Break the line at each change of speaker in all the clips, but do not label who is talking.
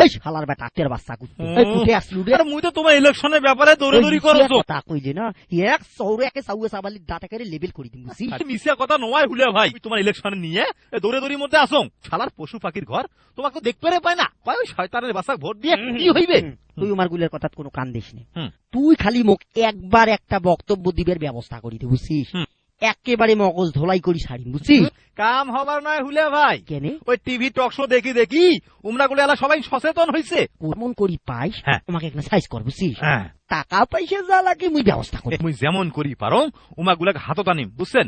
এই শালার বেটা তের বাচ্চা কুটে আসলু রে।
মুই তো তোমার ইলেকশনের ব্যাপারে দৌড়াদৌড়ি করছো।
তা কইলে না এক সৌরে একে সাউয়ে সাবালি দাঁটা করে লেবেল করে দিম বুঝছি।
মিশা কথা নয় হুলিয়া ভাই, তোমার ইলেকশনে নিয়ে দৌড়াদৌড়ির মধ্যে আসো। শালার পশু পাখির ঘর তোমাকে দেখতে পায় না, কয় ওই শয়তানের বাচ্চা ভোট দিয়ে কি হইবে।
তুই আমার গুলের কথা কোনো কান দিস না, তুই খালি মুখ একবার একটা বক্তব্য দিবের ব্যবস্থা করি দে বুঝছিস। একেবারে মগজ ধোলাই করি সারিম বুঝছিস।
কাম হবার নয় হুলিয়া ভাই,
কেনে
ওই টিভি টক শো দেখি দেখি উমরা গুলো এলা সবাই সচেতন হইছে।
কেমন করি পাইস তোমাকে একটা সাইজ কর বুঝছিস। টাকা পয়সা যা লাগে মুই ব্যবস্থা করি।
মুই যেমন করি পারো উমা গুলাকে হাতত আনিম বুঝছেন।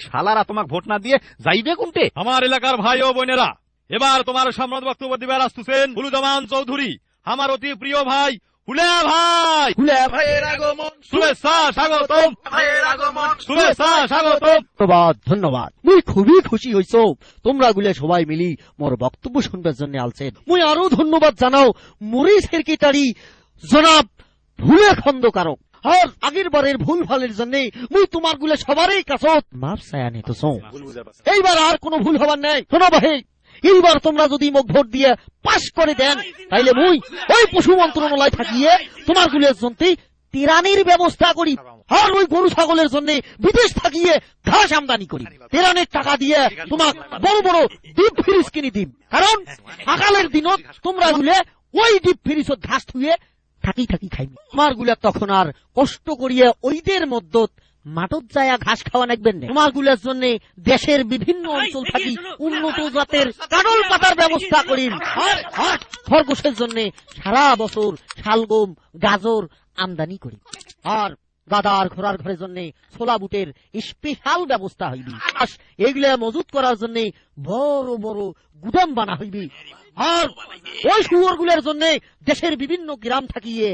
শালারা তোমাকে ভোট না দিয়ে যাইবে কোনটে। আমার এলাকার ভাই ও বোনেরা, এবার তোমার সম্রাট বক্তব্য দিবার আসতেছেন হুলুজামান চৌধুরী, আমার অতি প্রিয় ভাই হুলিয়া ভাই।
হুলিয়া
ভাইয়ের আগমন, শুভেচ্ছা স্বাগতম, ভাইয়ের আগমন, শুভেচ্ছা স্বাগতম।
ধন্যবাদ ধন্যবাদ, মুই খুবই খুশি হইছো তোমরা গুলে সবাই মিলি মোর বক্তব্য শুনবার জন্য আলছেন। মুই আরো ধন্যবাদ জানাও মরিস সেক্রেটারি জনাব ভুলে খন্দকারক। আর আগের বারের ভুল ভালের জন্য মুই তোমার গুলে সবারই কাছত মাপ চায়া নিতেছ। এইবার আর কোনো ভুল হবার নাই। শোনো ভাই, এইবার তোমরা যদি মোক ভোট দিয়ে পাশ করে দেন তাইলে মুই ওই পশু মন্ত্রণালয় থাকিয়ে তোমার গুলের জন্য তিরানির ব্যবস্থা করি। আর ওই গরু ছাগলের জন্য বিদেশ থাকিয়ে ঘাস আমদানি করি। তিরানের টাকা দিয়ে তোমাক বড় বড় ডিপ ফ্রিজ কিনে দিম, কারণ সকালের দিনত তোমরা গুলে ওই ডিপ ফ্রিজত ঘাস থুয়ে থাকি থাকি খাইবি। আমার গুলা তখন আর কষ্ট করিয়ে ওইদের মধ্যত মাঠত যায় ঘাস খাওয়া নাকবেন না। তোমার গুলার জন্য দেশের বিভিন্ন অঞ্চল থাকি উন্নত জাতের কাঁড়ল পাতার ব্যবস্থা করিম। আর খরগোশের জন্য সারা বছর শালগম গাজর আমদানি করি। আর গাদার ঘোড়ার ঘরের জন্য ছোলা বুটের স্পেশাল ব্যবস্থা হইবি। এগুলা মজুত করার জন্য বড় বড় গুদাম বানা হইবি। আর ওই শুয়োর গুলার জন্য দেশের বিভিন্ন গ্রাম থাকিয়ে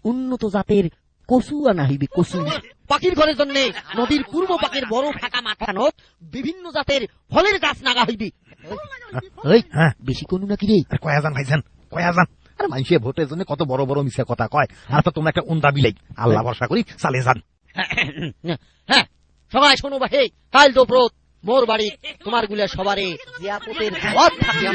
উন্নত জাতের কচু আনা হইবি। কচু পাখির ঘরের জন্য নদীর পূর্ব পাকের বড় ফাঁকা মাথানত বিভিন্ন জাতের ফলের গাছ নাগা হইবি। বেশি কোনো নাকি রে?
কয়াজান ভাইজান কয়াজান, আর মানুষের ভোটের জন্য কত বড় বড় মিশা কথা কয়, আর তো তোমরা একটা উন্দা বিলাই। আল্লাহ ভরসা করি চালে যান।
হ্যাঁ সবাই শোনো ভাই, কাল দোপ্রত মোর বাড়ি তোমার গুলা সবারে জিয়াপতের দাওয়াত থাকে।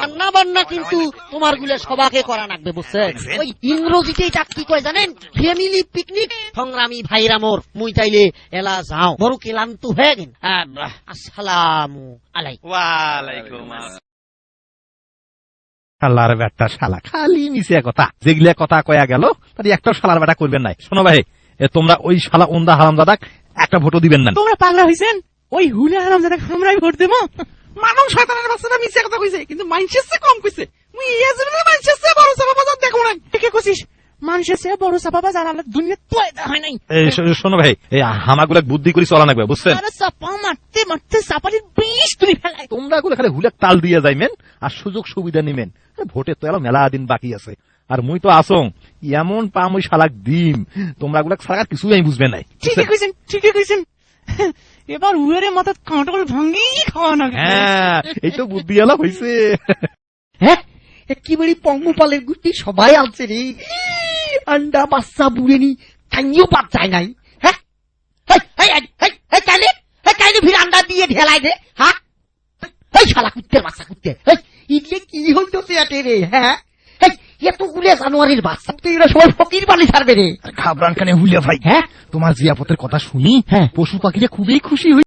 রান্না বান্না কিন্তু তোমার গুলা সবাকে করা লাগবে বুঝছেন। ওই ইংরেজিতে এটা কি কয় জানেন? Family picnic. সংগ্রামী ভাইরা মোর, মুই তাইলে এলা যাও, বড় ক্লান্ত হয়ে গেন। আসসালামু আলাইকুম।
ওয়ালাইকুম আসসালাম। শালার বেটা শালা খালি মিশে কথা, যেগুলা কথা কয়া গেল তার একটা শালার বেটা করবেন নাই। শোনো ভাই, তোমরা ওই শালা উন্দা হারামজাদা একটা ভোটও দিবেন না।
তোমরা পাগলা হইছেন? ওই হুলে হারামজাদা আমরাই ভোট দেবো? মানুষ শয়তানের বাচ্চাটা মিছে কথা কইছে, কিন্তু মানুষের চেয়ে কম কইছে। মুই এই জীবনে মানুষের চেয়ে বড় চাপা বাজার দেখো না। কে কইছিস মানুষের চেয়ে বড় চাপা বাজার আলাদা দুনিয়াতে পয়দা হয় নাই।
শোনো ভাই, এই হামাগুলা বুদ্ধি করে চলা লাগবে বুঝছেন।
আরে চাপা মারতে মারতে চাপালির বিষ তুই ফেলাই।
তোমরা গুলো খালি হুলে তাল দিয়ে যাইবেন আর সুযোগ সুবিধা নিবেন। ভোটের তো এলো মেলা দিন বাকি আছে, আর মুই তো আসং এমন পাম ওই শালাক দিম তোমরা গুলা সারা কিছুই আমি বুঝবে নাই।
ঠিকই কইছেন ঠিকই কইছেন। এবার উয়ের মাথা কাঁটল ভাঙ্গি খাওয়া না।
হ্যাঁ এই তো বুদ্ধি এলো হইছে।
হ্যাঁ একেবারে পঙ্গপালের গুটি সবাই আনছে রে। আন্ডা বাচ্চা বুড়েনি কাইও পাত যায় নাই। হ্যাঁ কাইলে ফির আন্ডা দিয়ে ঢেলাই দে। হ্যাঁ শালা কুত্তের বাচ্চা কুত্তে, ইডলে কি হইতেছে এতে রে? হ্যাঁ এতগুলো জানুয়ারির বাচ্চা এরা সবাই ফকির বালি ছাড়বে রে।
ঘাবরান কানে হুলিয়া ভাই, হ্যাঁ তোমার জিয়াপতের কথা শুনি পশু পাখিরা খুবই খুশি হই।